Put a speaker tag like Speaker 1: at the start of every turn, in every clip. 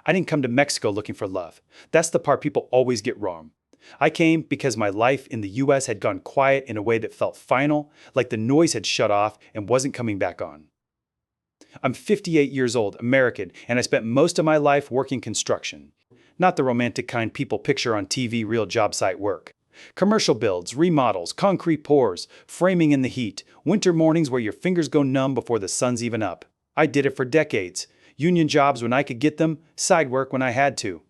Speaker 1: I didn't come to Mexico looking for love. That's the part people always get wrong. I came because my life in the US had gone quiet in a way that felt final, like the noise had shut off and wasn't coming back on. I'm 58 years old, American, and I spent most of my life working construction. Not the romantic kind people picture on TV, real job site work. Commercial builds, remodels, concrete pours, framing in the heat, winter mornings where your fingers go numb before the sun's even up. I did it for decades. Union jobs when I could get them, side work when I had to.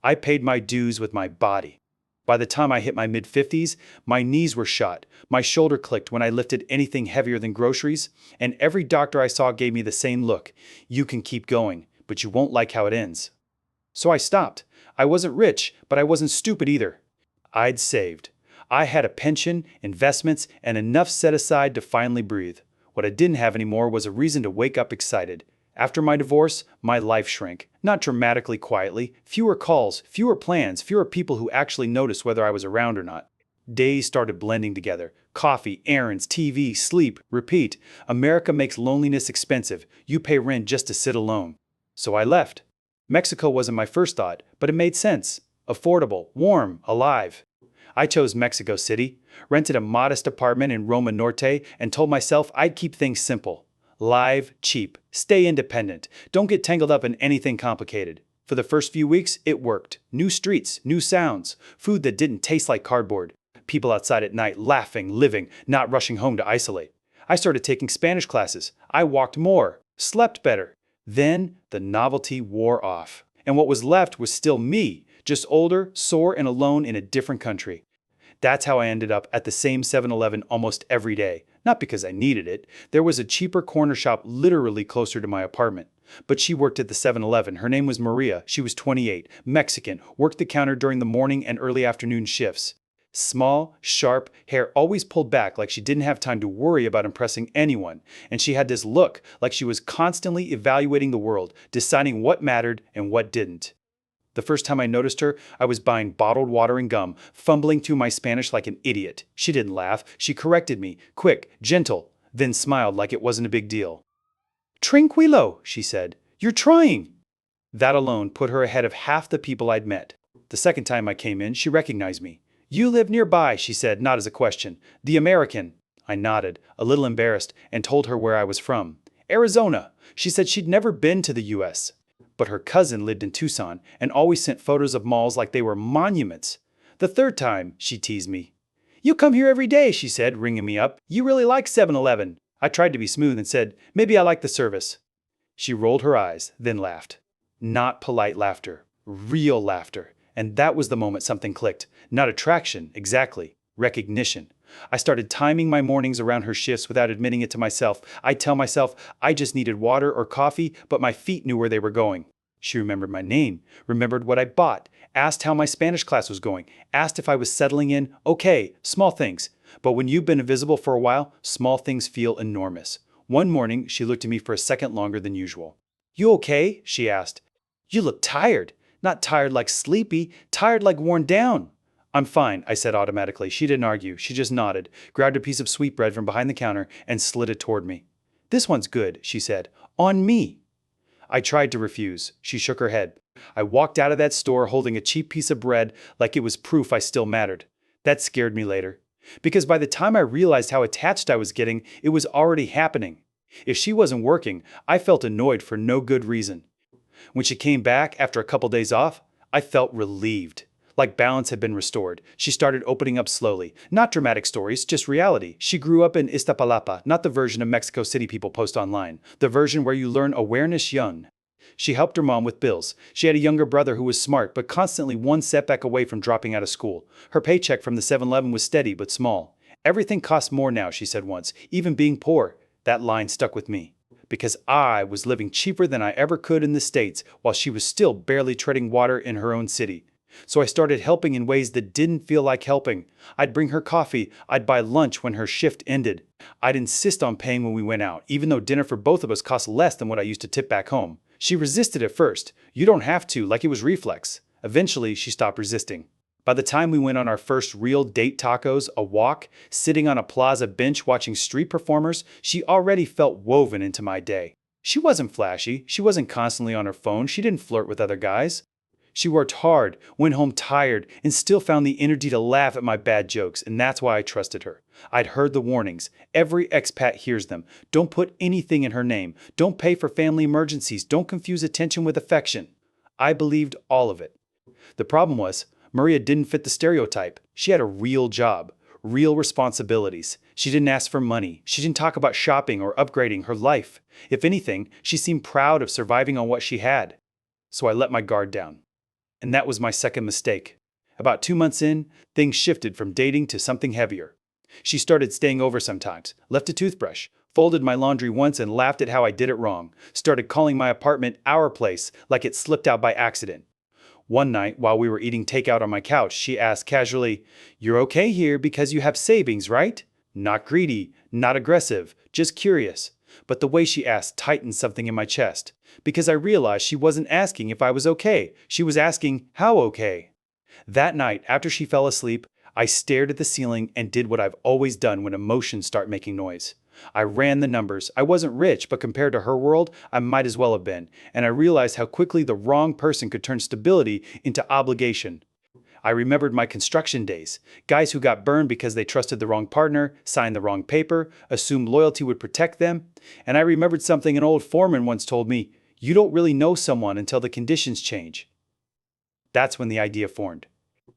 Speaker 1: I paid my dues with my body. By the time I hit my mid-50s, my knees were shot, my shoulder clicked when I lifted anything heavier than groceries, and every doctor I saw gave me the same look. You can keep going, but you won't like how it ends. So I stopped. I wasn't rich, but I wasn't stupid either. I'd saved. I had a pension, investments, and enough set aside to finally breathe. What I didn't have anymore was a reason to wake up excited. After my divorce, my life shrank. Not dramatically, quietly. Fewer calls, fewer plans, fewer people who actually noticed whether I was around or not. Days started blending together. Coffee, errands, TV, sleep, repeat. America makes loneliness expensive. You pay rent just to sit alone. So I left. Mexico wasn't my first thought, but it made sense. Affordable, warm, alive. I chose Mexico City, rented a modest apartment in Roma Norte, and told myself I'd keep things simple. Live, cheap, stay independent, don't get tangled up in anything complicated. For the first few weeks, it worked. New streets, new sounds, food that didn't taste like cardboard. People outside at night, laughing, living, not rushing home to isolate. I started taking Spanish classes. I walked more, slept better. Then the novelty wore off. And what was left was still me, just older, sore, and alone in a different country. That's how I ended up at the same 7-Eleven almost every day. Not because I needed it. There was a cheaper corner shop literally closer to my apartment. But she worked at the 7-Eleven. Her name was Maria. She was 28, Mexican, worked the counter during the morning and early afternoon shifts. Small, sharp, hair always pulled back like she didn't have time to worry about impressing anyone. And she had this look like she was constantly evaluating the world, deciding what mattered and what didn't. The first time I noticed her, I was buying bottled water and gum, fumbling through my Spanish like an idiot. She didn't laugh. She corrected me, quick, gentle, then smiled like it wasn't a big deal. Tranquilo, she said. You're trying. That alone put her ahead of half the people I'd met. The second time I came in, she recognized me. You live nearby, she said, not as a question. The American. I nodded, a little embarrassed, and told her where I was from. Arizona. She said she'd never been to the U.S., but her cousin lived in Tucson and always sent photos of malls like they were monuments. The third time, she teased me. You come here every day, she said, ringing me up. You really like 7-Eleven. I tried to be smooth and said, maybe I like the service. She rolled her eyes, then laughed. Not polite laughter, real laughter. And that was the moment something clicked. Not attraction, exactly. Recognition. I started timing my mornings around her shifts without admitting it to myself. I'd tell myself I just needed water or coffee, but my feet knew where they were going. She remembered my name, remembered what I bought, asked how my Spanish class was going, asked if I was settling in. Okay, small things. But when you've been invisible for a while, small things feel enormous. One morning, she looked at me for a second longer than usual. You okay? She asked. You look tired. Not tired like sleepy, tired like worn down. I'm fine, I said automatically. She didn't argue. She just nodded, grabbed a piece of sweetbread from behind the counter, and slid it toward me. This one's good, she said. On me. I tried to refuse. She shook her head. I walked out of that store holding a cheap piece of bread like it was proof I still mattered. That scared me later. Because by the time I realized how attached I was getting, it was already happening. If she wasn't working, I felt annoyed for no good reason. When she came back after a couple days off, I felt relieved. Like balance had been restored. She started opening up slowly. Not dramatic stories, just reality. She grew up in Iztapalapa, not the version of Mexico City people post online. The version where you learn awareness young. She helped her mom with bills. She had a younger brother who was smart, but constantly one setback away from dropping out of school. Her paycheck from the 7-Eleven was steady, but small. Everything costs more now, she said once, even being poor. That line stuck with me. Because I was living cheaper than I ever could in the States, while she was still barely treading water in her own city. So I started helping in ways that didn't feel like helping. I'd bring her coffee, I'd buy lunch when her shift ended. I'd insist on paying when we went out, even though dinner for both of us cost less than what I used to tip back home. She resisted at first. You don't have to, like it was reflex. Eventually, she stopped resisting. By the time we went on our first real date tacos, a walk, sitting on a plaza bench watching street performers, she already felt woven into my day. She wasn't flashy, she wasn't constantly on her phone, she didn't flirt with other guys. She worked hard, went home tired, and still found the energy to laugh at my bad jokes, and that's why I trusted her. I'd heard the warnings. Every expat hears them. Don't put anything in her name. Don't pay for family emergencies. Don't confuse attention with affection. I believed all of it. The problem was, Maria didn't fit the stereotype. She had a real job, real responsibilities. She didn't ask for money. She didn't talk about shopping or upgrading her life. If anything, she seemed proud of surviving on what she had. So I let my guard down. And that was my second mistake. About 2 months in, things shifted from dating to something heavier. She started staying over sometimes, left a toothbrush, folded my laundry once and laughed at how I did it wrong, started calling my apartment our place like it slipped out by accident. One night, while we were eating takeout on my couch, she asked casually, "You're okay here because you have savings, right?" Not greedy, not aggressive, just curious. But the way she asked tightened something in my chest, because I realized she wasn't asking if I was okay, she was asking how okay. That night, after she fell asleep, I stared at the ceiling and did what I've always done when emotions start making noise. I ran the numbers. I wasn't rich, but compared to her world, I might as well have been, and I realized how quickly the wrong person could turn stability into obligation. I remembered my construction days. Guys who got burned because they trusted the wrong partner, signed the wrong paper, assumed loyalty would protect them. And I remembered something an old foreman once told me, you don't really know someone until the conditions change. That's when the idea formed.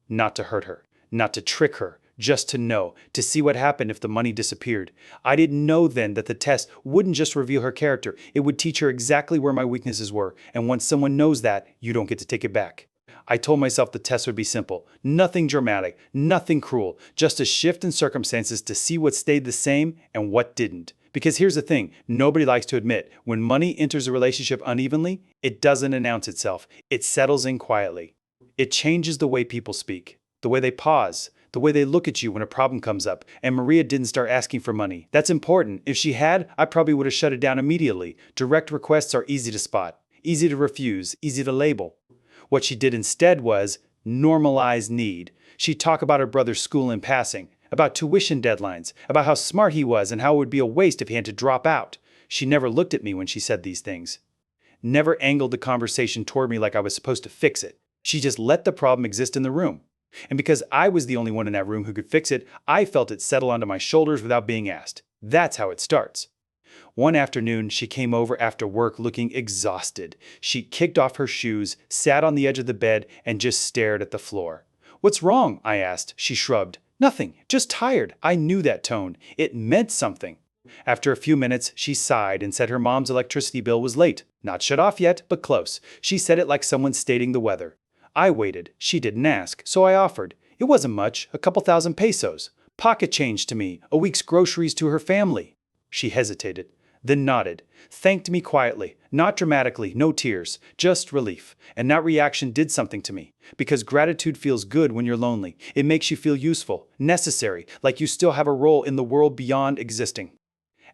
Speaker 1: Not to hurt her, not to trick her, just to know, to see what happened if the money disappeared. I didn't know then that the test wouldn't just reveal her character, it would teach her exactly where my weaknesses were, and once someone knows that, you don't get to take it back. I told myself the test would be simple, nothing dramatic, nothing cruel, just a shift in circumstances to see what stayed the same and what didn't. Because here's the thing, nobody likes to admit, when money enters a relationship unevenly, it doesn't announce itself, it settles in quietly. It changes the way people speak, the way they pause, the way they look at you when a problem comes up, and Maria didn't start asking for money. That's important. If she had, I probably would have shut it down immediately. Direct requests are easy to spot, easy to refuse, easy to label. What she did instead was normalize need. She'd talk about her brother's school in passing, about tuition deadlines, about how smart he was and how it would be a waste if he had to drop out. She never looked at me when she said these things. Never angled the conversation toward me like I was supposed to fix it. She just let the problem exist in the room. And because I was the only one in that room who could fix it, I felt it settle onto my shoulders without being asked. That's how it starts. One afternoon, she came over after work looking exhausted. She kicked off her shoes, sat on the edge of the bed, and just stared at the floor. "What's wrong?" I asked. She shrugged. "Nothing, just tired." I knew that tone. It meant something. After a few minutes, she sighed and said her mom's electricity bill was late. Not shut off yet, but close. She said it like someone stating the weather. I waited. She didn't ask, so I offered. It wasn't much, a couple thousand pesos. Pocket change to me, a week's groceries to her family. She hesitated, then nodded, thanked me quietly, not dramatically, no tears, just relief. And that reaction did something to me, because gratitude feels good when you're lonely. It makes you feel useful, necessary, like you still have a role in the world beyond existing.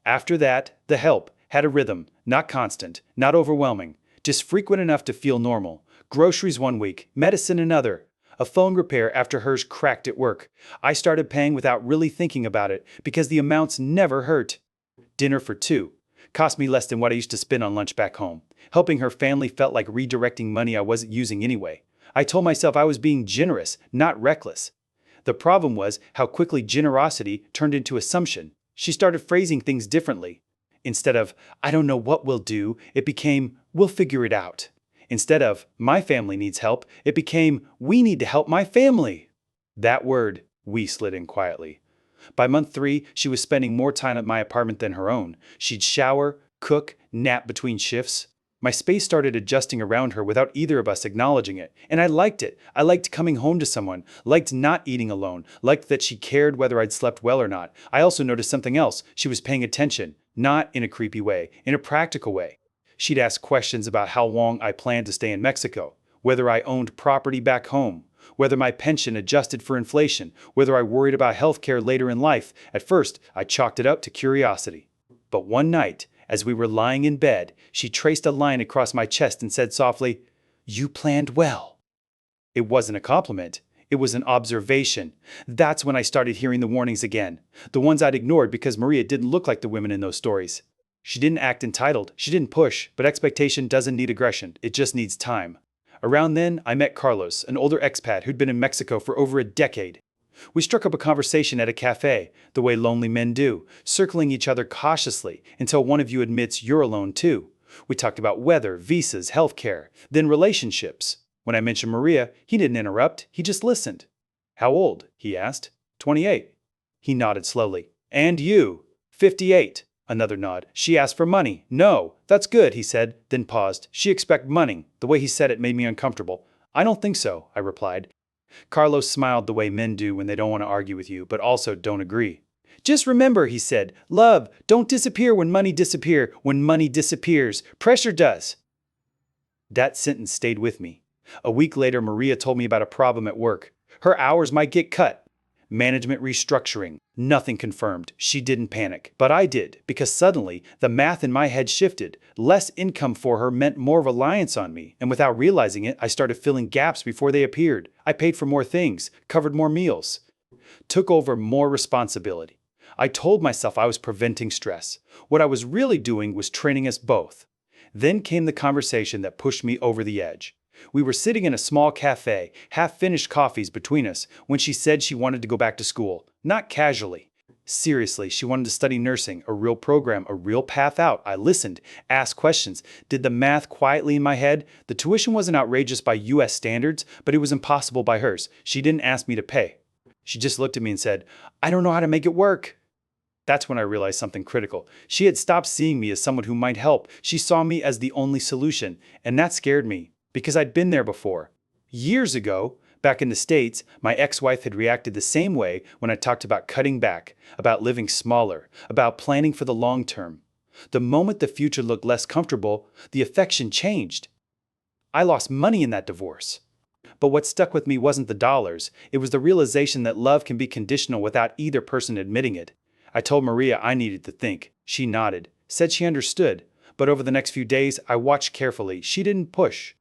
Speaker 1: After that, the help had a rhythm, not constant, not overwhelming, just frequent enough to feel normal. Groceries one week, medicine another. A phone repair after hers cracked at work. I started paying without really thinking about it because the amounts never hurt. Dinner for two. Cost me less than what I used to spend on lunch back home. Helping her family felt like redirecting money I wasn't using anyway. I told myself I was being generous, not reckless. The problem was how quickly generosity turned into assumption. She started phrasing things differently. Instead of, "I don't know what we'll do," it became, "We'll figure it out." Instead of, "My family needs help," it became, "We need to help my family." That word, "we," slid in quietly. By month 3, she was spending more time at my apartment than her own. She'd shower, cook, nap between shifts. My space started adjusting around her without either of us acknowledging it, and I liked it. I liked coming home to someone, liked not eating alone, liked that she cared whether I'd slept well or not. I also noticed something else. She was paying attention, not in a creepy way, in a practical way. She'd ask questions about how long I planned to stay in Mexico, whether I owned property back home, whether my pension adjusted for inflation, whether I worried about healthcare later in life. At first, I chalked it up to curiosity. But one night, as we were lying in bed, she traced a line across my chest and said softly, "You planned well." It wasn't a compliment. It was an observation. That's when I started hearing the warnings again. The ones I'd ignored because Maria didn't look like the women in those stories. She didn't act entitled, she didn't push, but expectation doesn't need aggression, it just needs time. Around then, I met Carlos, an older expat who'd been in Mexico for over a decade. We struck up a conversation at a cafe, the way lonely men do, circling each other cautiously until one of you admits you're alone too. We talked about weather, visas, healthcare, then relationships. When I mentioned Maria, he didn't interrupt, he just listened. How old? He asked. 28. He nodded slowly. And you? 58. Another nod. She asked for money. No. That's good, he said, then paused. She expect money. The way he said it made me uncomfortable. I don't think so, I replied. Carlos smiled the way men do when they don't want to argue with you, but also don't agree. Just remember, he said, love, don't disappear when money disappears. When money disappears, pressure does. That sentence stayed with me. A week later, Maria told me about a problem at work. Her hours might get cut. Management restructuring. Nothing confirmed. She didn't panic. But I did, because suddenly, the math in my head shifted. Less income for her meant more reliance on me, and without realizing it, I started filling gaps before they appeared. I paid for more things, covered more meals, took over more responsibility. I told myself I was preventing stress. What I was really doing was training us both. Then came the conversation that pushed me over the edge. We were sitting in a small cafe, half-finished coffees between us, when she said she wanted to go back to school. Not casually. Seriously, she wanted to study nursing, a real program, a real path out. I listened, asked questions, did the math quietly in my head. The tuition wasn't outrageous by US standards, but it was impossible by hers. She didn't ask me to pay. She just looked at me and said, I don't know how to make it work. That's when I realized something critical. She had stopped seeing me as someone who might help. She saw me as the only solution, and that scared me. Because I'd been there before. Years ago, back in the States, my ex-wife had reacted the same way when I talked about cutting back, about living smaller, about planning for the long term. The moment the future looked less comfortable, the affection changed. I lost money in that divorce. But what stuck with me wasn't the dollars, it was the realization that love can be conditional without either person admitting it. I told Maria I needed to think. She nodded, said she understood. But over the next few days, I watched carefully. She didn't push.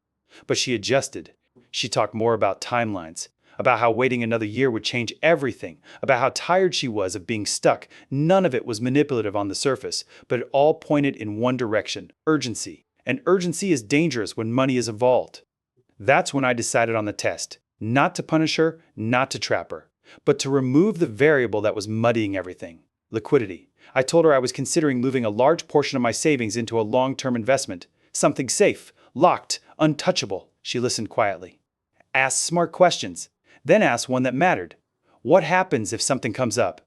Speaker 1: But she adjusted. She talked more about timelines, about how waiting another year would change everything, about how tired she was of being stuck. None of it was manipulative on the surface, but it all pointed in one direction: urgency. And urgency is dangerous when money is involved. That's when I decided on the test. Not to punish her, not to trap her, but to remove the variable that was muddying everything: liquidity. I told her I was considering moving a large portion of my savings into a long-term investment, something safe, locked, untouchable. She listened quietly. Asked smart questions. Then asked one that mattered. What happens if something comes up?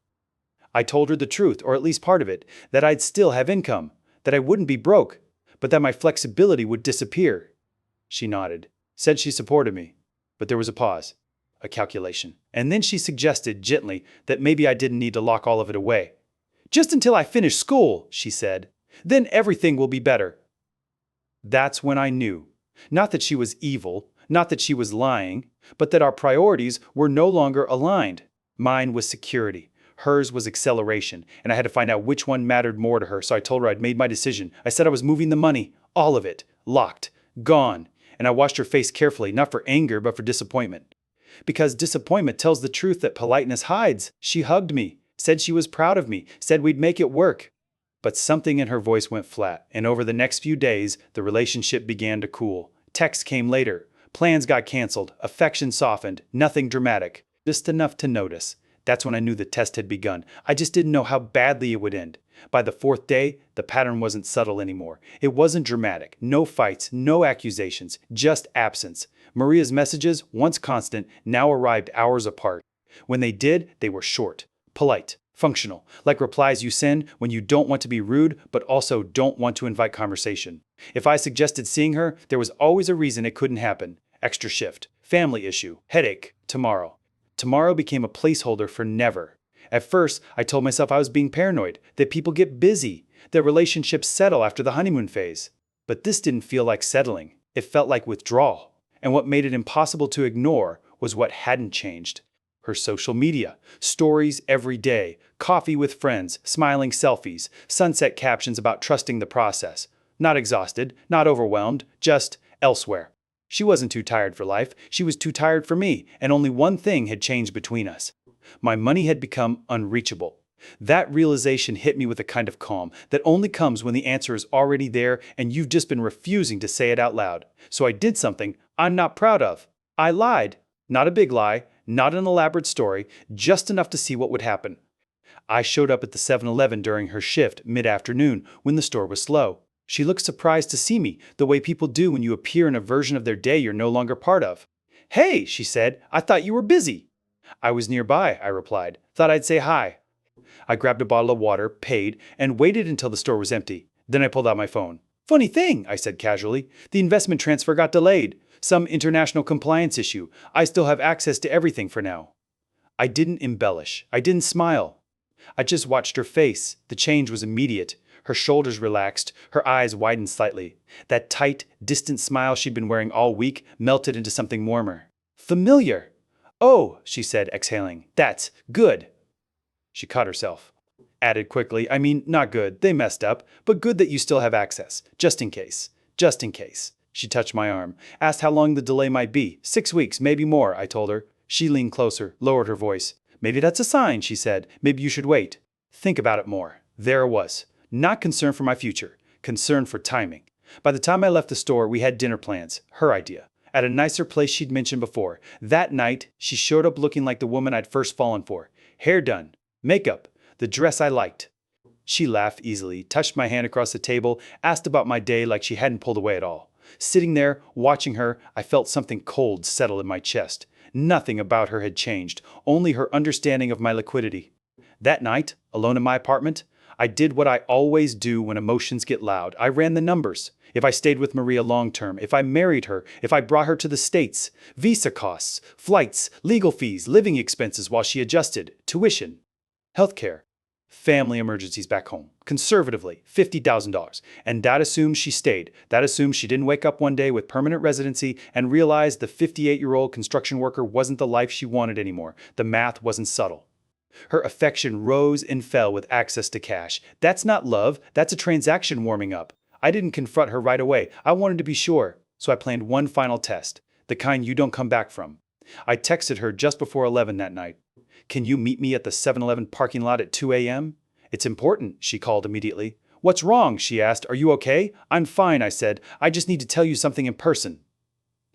Speaker 1: I told her the truth, or at least part of it, that I'd still have income, that I wouldn't be broke, but that my flexibility would disappear. She nodded, said she supported me. But there was a pause, a calculation. And then she suggested gently that maybe I didn't need to lock all of it away. Just until I finish school, she said. Then everything will be better. That's when I knew. Not that she was evil, not that she was lying, but that our priorities were no longer aligned. Mine was security. Hers was acceleration, and I had to find out which one mattered more to her, so I told her I'd made my decision. I said I was moving the money, all of it, locked, gone, and I watched her face carefully, not for anger, but for disappointment. Because disappointment tells the truth that politeness hides. She hugged me, said she was proud of me, said we'd make it work. But something in her voice went flat, and over the next few days, the relationship began to cool. Texts came later. Plans got canceled. Affection softened. Nothing dramatic. Just enough to notice. That's when I knew the test had begun. I just didn't know how badly it would end. By the fourth day, the pattern wasn't subtle anymore. It wasn't dramatic. No fights, no accusations, just absence. Maria's messages, once constant, now arrived hours apart. When they did, they were short, polite, functional, like replies you send when you don't want to be rude but also don't want to invite conversation. If I suggested seeing her, there was always a reason it couldn't happen. Extra shift, family issue, headache, tomorrow. Tomorrow became a placeholder for never. At first, I told myself I was being paranoid, that people get busy, that relationships settle after the honeymoon phase. But this didn't feel like settling. It felt like withdrawal. And what made it impossible to ignore was what hadn't changed. Her social media, stories every day, coffee with friends, smiling selfies, sunset captions about trusting the process. Not exhausted, not overwhelmed, just elsewhere. She wasn't too tired for life, she was too tired for me, and only one thing had changed between us. My money had become unreachable. That realization hit me with a kind of calm that only comes when the answer is already there and you've just been refusing to say it out loud. So I did something I'm not proud of. I lied. Not a big lie, not an elaborate story, just enough to see what would happen. I showed up at the 7-Eleven during her shift mid-afternoon when the store was slow. She looked surprised to see me, the way people do when you appear in a version of their day you're no longer part of. "Hey," she said, "I thought you were busy." "I was nearby," I replied. "Thought I'd say hi." I grabbed a bottle of water, paid, and waited until the store was empty. Then I pulled out my phone. "Funny thing," I said casually. "The investment transfer got delayed. Some international compliance issue. I still have access to everything for now." I didn't embellish. I didn't smile. I just watched her face. The change was immediate. Her shoulders relaxed, her eyes widened slightly. That tight, distant smile she'd been wearing all week melted into something warmer. "Familiar." "Oh," she said, exhaling. "That's good." She caught herself. Added quickly, "I mean, not good, they messed up, but good that you still have access, just in case. Just in case." She touched my arm, asked how long the delay might be. 6 weeks, maybe more, I told her. She leaned closer, lowered her voice. "Maybe that's a sign," she said. "Maybe you should wait." Think about it more. There it was. Not concern for my future, concern for timing. By the time I left the store, we had dinner plans, her idea, at a nicer place she'd mentioned before. That night, she showed up looking like the woman I'd first fallen for. Hair done, makeup, the dress I liked. She laughed easily, touched my hand across the table, asked about my day like she hadn't pulled away at all. Sitting there, watching her, I felt something cold settle in my chest. Nothing about her had changed, only her understanding of my liquidity. That night, alone in my apartment, I did what I always do when emotions get loud. I ran the numbers. If I stayed with Maria long term, if I married her, if I brought her to the States, visa costs, flights, legal fees, living expenses while she adjusted, tuition, healthcare, family emergencies back home, conservatively, $50,000. And that assumes she stayed. That assumes she didn't wake up one day with permanent residency and realize the 58-year-old construction worker wasn't the life she wanted anymore. The math wasn't subtle. Her affection rose and fell with access to cash. That's not love, that's a transaction warming up. I didn't confront her right away. I wanted to be sure. So I planned one final test, the kind you don't come back from. I texted her just before 11 that night. "Can you meet me at the 7-Eleven parking lot at 2 a.m.? "It's important," she called immediately. "What's wrong?" she asked. "Are you okay?" "I'm fine," I said. "I just need to tell you something in person."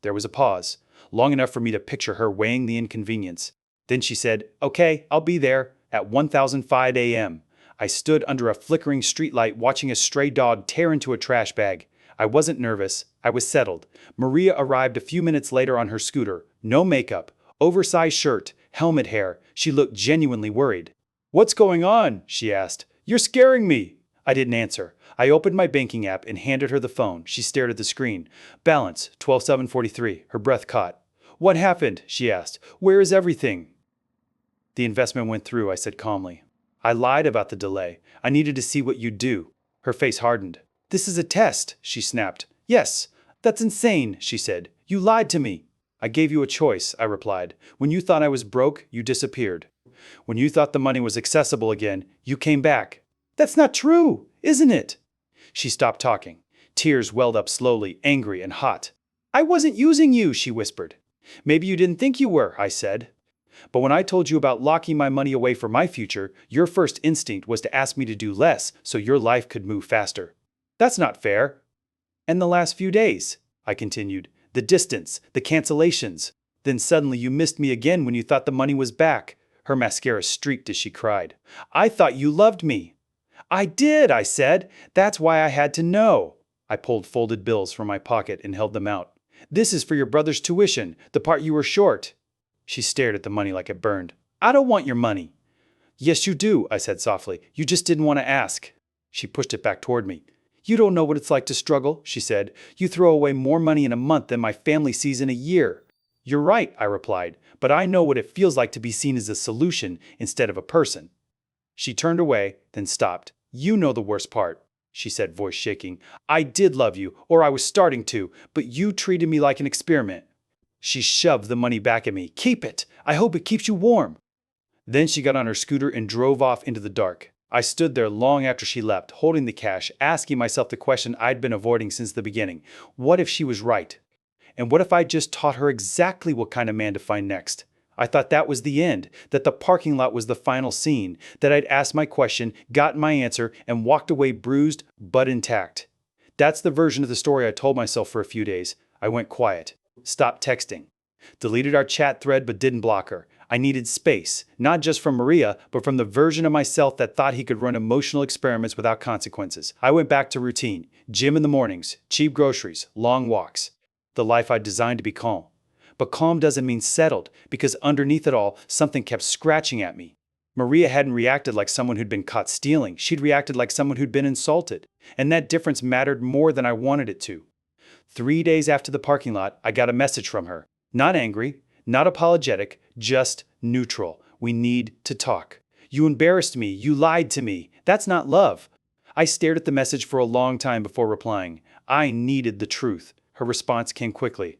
Speaker 1: There was a pause, long enough for me to picture her weighing the inconvenience. Then she said, "Okay, I'll be there at 1005 a.m. I stood under a flickering streetlight watching a stray dog tear into a trash bag. I wasn't nervous. I was settled. Maria arrived a few minutes later on her scooter. No makeup, oversized shirt, helmet hair. She looked genuinely worried. "What's going on?" she asked. "You're scaring me." I didn't answer. I opened my banking app and handed her the phone. She stared at the screen. Balance, 12,743. Her breath caught. "What happened?" she asked. "Where is everything?" "The investment went through," I said calmly. "I lied about the delay. I needed to see what you'd do." Her face hardened. "This is a test," she snapped. "Yes." "That's insane," she said. "You lied to me." "I gave you a choice," I replied. "When you thought I was broke, you disappeared. When you thought the money was accessible again, you came back." "That's not true, isn't it?" She stopped talking. Tears welled up slowly, angry and hot. "I wasn't using you," she whispered. "Maybe you didn't think you were," I said. "But when I told you about locking my money away for my future, your first instinct was to ask me to do less so your life could move faster. That's not fair." "And the last few days," I continued, "the distance, the cancellations. Then suddenly you missed me again when you thought the money was back." Her mascara streaked as she cried. "I thought you loved me." "I did," I said. "That's why I had to know." I pulled folded bills from my pocket and held them out. "This is for your brother's tuition, the part you were short." She stared at the money like it burned. "I don't want your money." "Yes, you do," I said softly. "You just didn't want to ask." She pushed it back toward me. "You don't know what it's like to struggle," she said. "You throw away more money in a month than my family sees in a year." "You're right," I replied, "but I know what it feels like to be seen as a solution instead of a person." She turned away, then stopped. "You know the worst part," she said, voice shaking. "I did love you, or I was starting to, but you treated me like an experiment." She shoved the money back at me. "Keep it. I hope it keeps you warm." Then she got on her scooter and drove off into the dark. I stood there long after she left, holding the cash, asking myself the question I'd been avoiding since the beginning. What if she was right? And what if I just taught her exactly what kind of man to find next? I thought that was the end, that the parking lot was the final scene, that I'd asked my question, gotten my answer, and walked away bruised but intact. That's the version of the story I told myself for a few days. I went quiet, stopped texting, deleted our chat thread but didn't block her. I needed space, not just from Maria, but from the version of myself that thought he could run emotional experiments without consequences. I went back to routine, gym in the mornings, cheap groceries, long walks, the life I'd designed to be calm. But calm doesn't mean settled, because underneath it all, something kept scratching at me. Maria hadn't reacted like someone who'd been caught stealing. She'd reacted like someone who'd been insulted. And that difference mattered more than I wanted it to. 3 days after the parking lot, I got a message from her. Not angry, not apologetic, just neutral. We need to talk. You embarrassed me. You lied to me. That's not love. I stared at the message for a long time before replying. I needed the truth. Her response came quickly.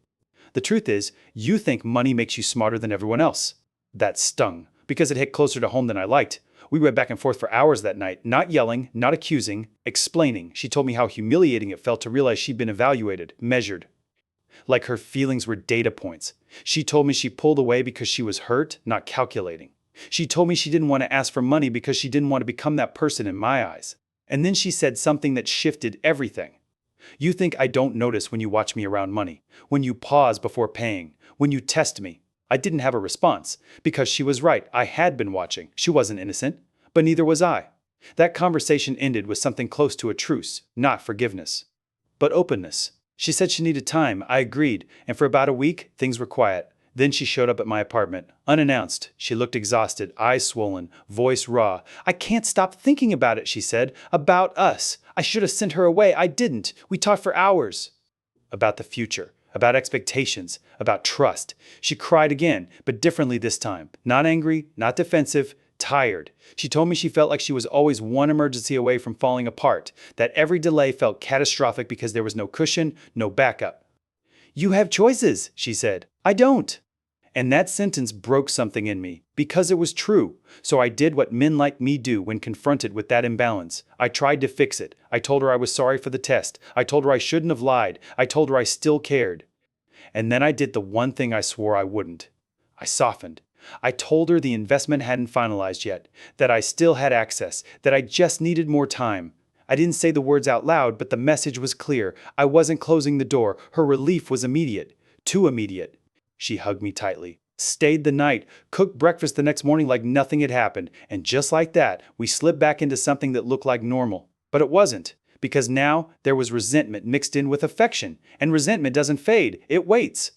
Speaker 1: The truth is, you think money makes you smarter than everyone else. That stung, because it hit closer to home than I liked. We went back and forth for hours that night, not yelling, not accusing, explaining. She told me how humiliating it felt to realize she'd been evaluated, measured. Like her feelings were data points. She told me she pulled away because she was hurt, not calculating. She told me she didn't want to ask for money because she didn't want to become that person in my eyes. And then she said something that shifted everything. You think I don't notice when you watch me around money, when you pause before paying, when you test me. I didn't have a response, because she was right. I had been watching. She wasn't innocent, but neither was I. That conversation ended with something close to a truce, not forgiveness, but openness. She said she needed time. I agreed, and for about a week, things were quiet. Then she showed up at my apartment, unannounced. She looked exhausted, eyes swollen, voice raw. I can't stop thinking about it, she said. About us. I should have sent her away. I didn't. We talked for hours. About the future, about expectations, about trust. She cried again, but differently this time. Not angry, not defensive, tired. She told me she felt like she was always one emergency away from falling apart, that every delay felt catastrophic because there was no cushion, no backup. You have choices, she said. I don't. And that sentence broke something in me, because it was true. So I did what men like me do when confronted with that imbalance. I tried to fix it. I told her I was sorry for the test. I told her I shouldn't have lied. I told her I still cared. And then I did the one thing I swore I wouldn't. I softened. I told her the investment hadn't finalized yet, that I still had access, that I just needed more time. I didn't say the words out loud, but the message was clear. I wasn't closing the door. Her relief was immediate. Too immediate. She hugged me tightly, stayed the night, cooked breakfast the next morning like nothing had happened, and just like that, we slipped back into something that looked like normal. But it wasn't, because now there was resentment mixed in with affection, and resentment doesn't fade, it waits.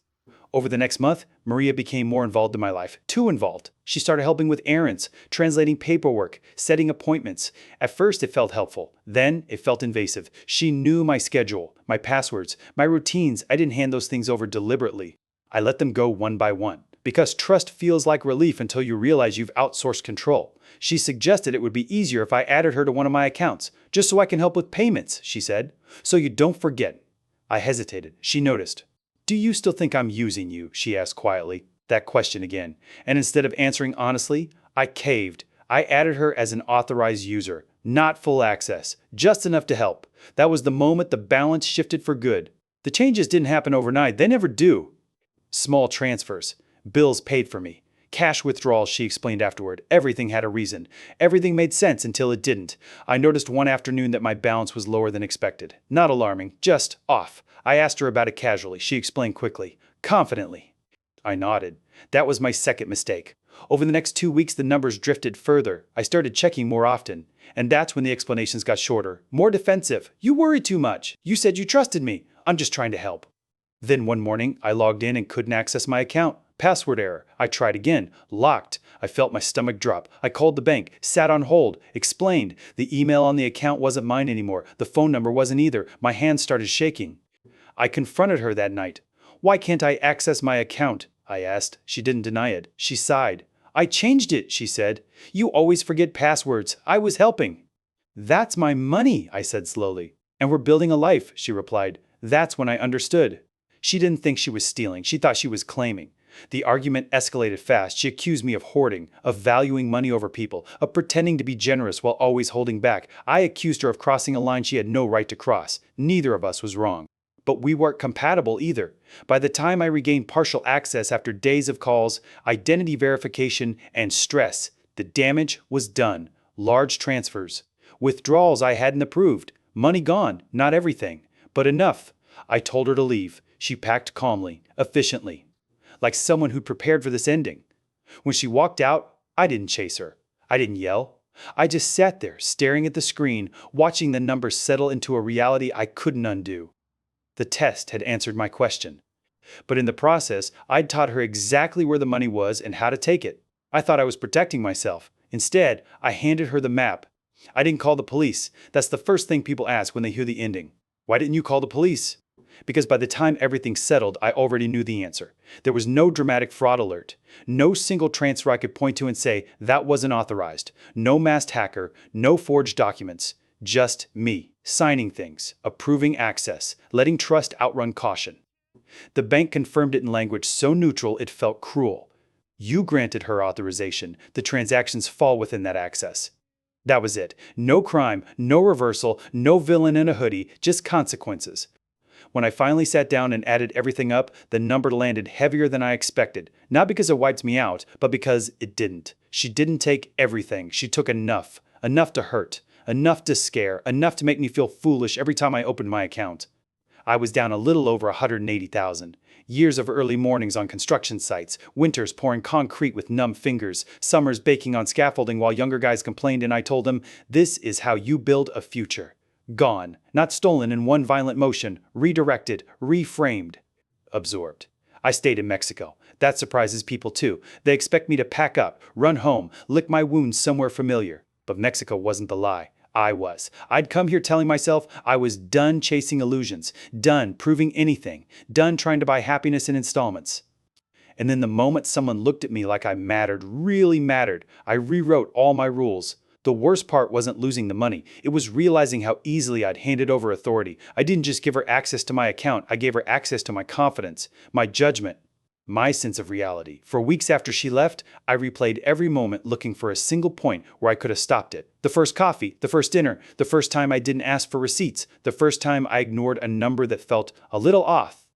Speaker 1: Over the next month, Maria became more involved in my life, too involved. She started helping with errands, translating paperwork, setting appointments. At first, it felt helpful. Then, it felt invasive. She knew my schedule, my passwords, my routines. I didn't hand those things over deliberately. I let them go one by one, because trust feels like relief until you realize you've outsourced control. She suggested it would be easier if I added her to one of my accounts, just so I can help with payments, she said. So you don't forget. I hesitated. She noticed. Do you still think I'm using you? She asked quietly. That question again. And instead of answering honestly, I caved. I added her as an authorized user, not full access, just enough to help. That was the moment the balance shifted for good. The changes didn't happen overnight. They never do. Small transfers, bills paid for me, cash withdrawals, she explained afterward. Everything had a reason. Everything made sense until it didn't. I noticed one afternoon that my balance was lower than expected. Not alarming, just off. I asked her about it casually. She explained quickly, confidently. I nodded. That was my second mistake. Over the next 2 weeks, the numbers drifted further. I started checking more often. And that's when the explanations got shorter, more defensive. You worry too much. You said you trusted me. I'm just trying to help. Then one morning, I logged in and couldn't access my account. Password error. I tried again. Locked. I felt my stomach drop. I called the bank, sat on hold, explained. The email on the account wasn't mine anymore. The phone number wasn't either. My hands started shaking. I confronted her that night. Why can't I access my account? I asked. She didn't deny it. She sighed. I changed it, she said. You always forget passwords. I was helping. That's my money, I said slowly. And we're building a life, she replied. That's when I understood. She didn't think she was stealing. She thought she was claiming. The argument escalated fast. She accused me of hoarding, of valuing money over people, of pretending to be generous while always holding back. I accused her of crossing a line she had no right to cross. Neither of us was wrong. But we weren't compatible either. By the time I regained partial access after days of calls, identity verification, and stress, the damage was done. Large transfers. Withdrawals I hadn't approved. Money gone, not everything, but enough. I told her to leave. She packed calmly, efficiently, like someone who'd prepared for this ending. When she walked out, I didn't chase her. I didn't yell. I just sat there, staring at the screen, watching the numbers settle into a reality I couldn't undo. The test had answered my question. But in the process, I'd taught her exactly where the money was and how to take it. I thought I was protecting myself. Instead, I handed her the map. I didn't call the police. That's the first thing people ask when they hear the ending. Why didn't you call the police? Because by the time everything settled, I already knew the answer. There was no dramatic fraud alert. No single transfer I could point to and say, that wasn't authorized. No masked hacker, no forged documents. Just me, signing things, approving access, letting trust outrun caution. The bank confirmed it in language so neutral it felt cruel. You granted her authorization. The transactions fall within that access. That was it. No crime, no reversal, no villain in a hoodie, just consequences. When I finally sat down and added everything up, the number landed heavier than I expected. Not because it wiped me out, but because it didn't. She didn't take everything. She took enough. Enough to hurt. Enough to scare. Enough to make me feel foolish every time I opened my account. I was down a little over 180,000. Years of early mornings on construction sites, winters pouring concrete with numb fingers, summers baking on scaffolding while younger guys complained, and I told them, this is how you build a future. Gone, not stolen in one violent motion, redirected, reframed, absorbed. I stayed in Mexico. That surprises people too. They expect me to pack up, run home, lick my wounds somewhere familiar. But Mexico wasn't the lie. I was. I'd come here telling myself I was done chasing illusions, done proving anything, done trying to buy happiness in installments. And then the moment someone looked at me like I mattered, really mattered, I rewrote all my rules. The worst part wasn't losing the money. It was realizing how easily I'd handed over authority. I didn't just give her access to my account. I gave her access to my confidence, my judgment, my sense of reality. For weeks after she left, I replayed every moment looking for a single point where I could have stopped it. The first coffee, the first dinner, the first time I didn't ask for receipts, the first time I ignored a number that felt a little off.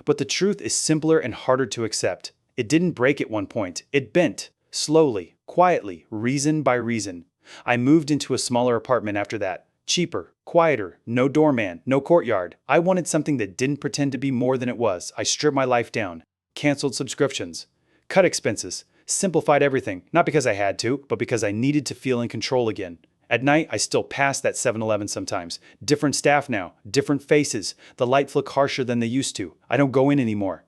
Speaker 1: But the truth is simpler and harder to accept. It didn't break at one point. It bent, slowly, quietly, reason by reason. I moved into a smaller apartment after that. Cheaper, quieter, no doorman, no courtyard. I wanted something that didn't pretend to be more than it was. I stripped my life down, canceled subscriptions, cut expenses, simplified everything, not because I had to, but because I needed to feel in control again. At night, I still pass that 7-Eleven sometimes. Different staff now, different faces. The lights look harsher than they used to. I don't go in anymore.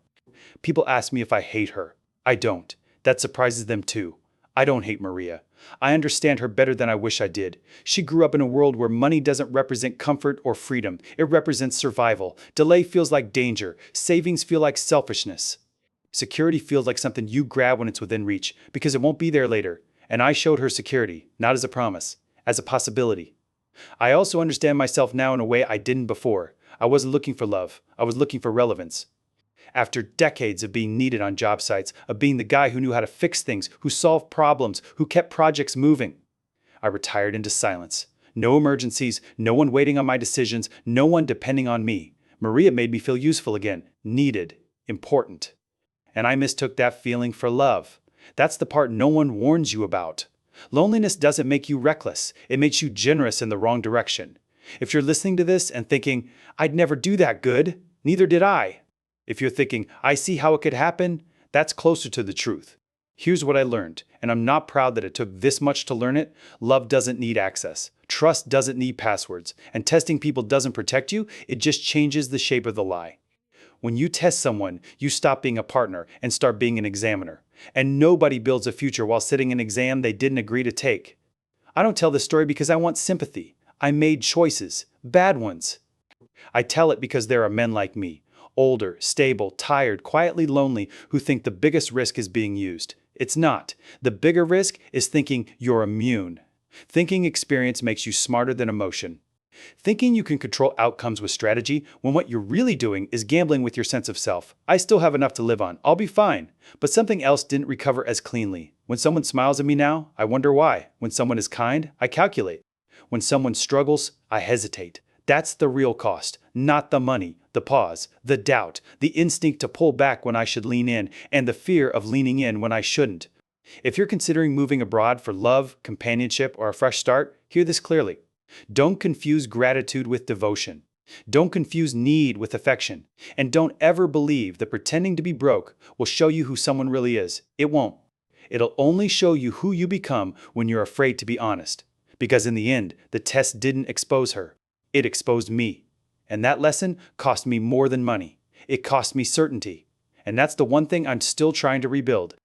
Speaker 1: People ask me if I hate her. I don't. That surprises them too. I don't hate Maria. I understand her better than I wish I did. She grew up in a world where money doesn't represent comfort or freedom. It represents survival. Delay feels like danger. Savings feel like selfishness. Security feels like something you grab when it's within reach, because it won't be there later. And I showed her security, not as a promise, as a possibility. I also understand myself now in a way I didn't before. I wasn't looking for love. I was looking for relevance. After decades of being needed on job sites, of being the guy who knew how to fix things, who solved problems, who kept projects moving, I retired into silence. No emergencies, no one waiting on my decisions, no one depending on me. Maria made me feel useful again, needed, important. And I mistook that feeling for love. That's the part no one warns you about. Loneliness doesn't make you reckless. It makes you generous in the wrong direction. If you're listening to this and thinking, I'd never do that good, neither did I. If you're thinking, I see how it could happen, that's closer to the truth. Here's what I learned, and I'm not proud that it took this much to learn it. Love doesn't need access. Trust doesn't need passwords. And testing people doesn't protect you, it just changes the shape of the lie. When you test someone, you stop being a partner and start being an examiner. And nobody builds a future while sitting an exam they didn't agree to take. I don't tell this story because I want sympathy. I made choices, bad ones. I tell it because there are men like me. Older, stable, tired, quietly lonely, who think the biggest risk is being used. It's not. The bigger risk is thinking you're immune. Thinking experience makes you smarter than emotion. Thinking you can control outcomes with strategy when what you're really doing is gambling with your sense of self. I still have enough to live on. I'll be fine. But something else didn't recover as cleanly. When someone smiles at me now, I wonder why. When someone is kind, I calculate. When someone struggles, I hesitate. That's the real cost, not the money, the pause, the doubt, the instinct to pull back when I should lean in, and the fear of leaning in when I shouldn't. If you're considering moving abroad for love, companionship, or a fresh start, hear this clearly. Don't confuse gratitude with devotion. Don't confuse need with affection. And don't ever believe that pretending to be broke will show you who someone really is. It won't. It'll only show you who you become when you're afraid to be honest. Because in the end, the test didn't expose her. It exposed me. And that lesson cost me more than money. It cost me certainty. And that's the one thing I'm still trying to rebuild.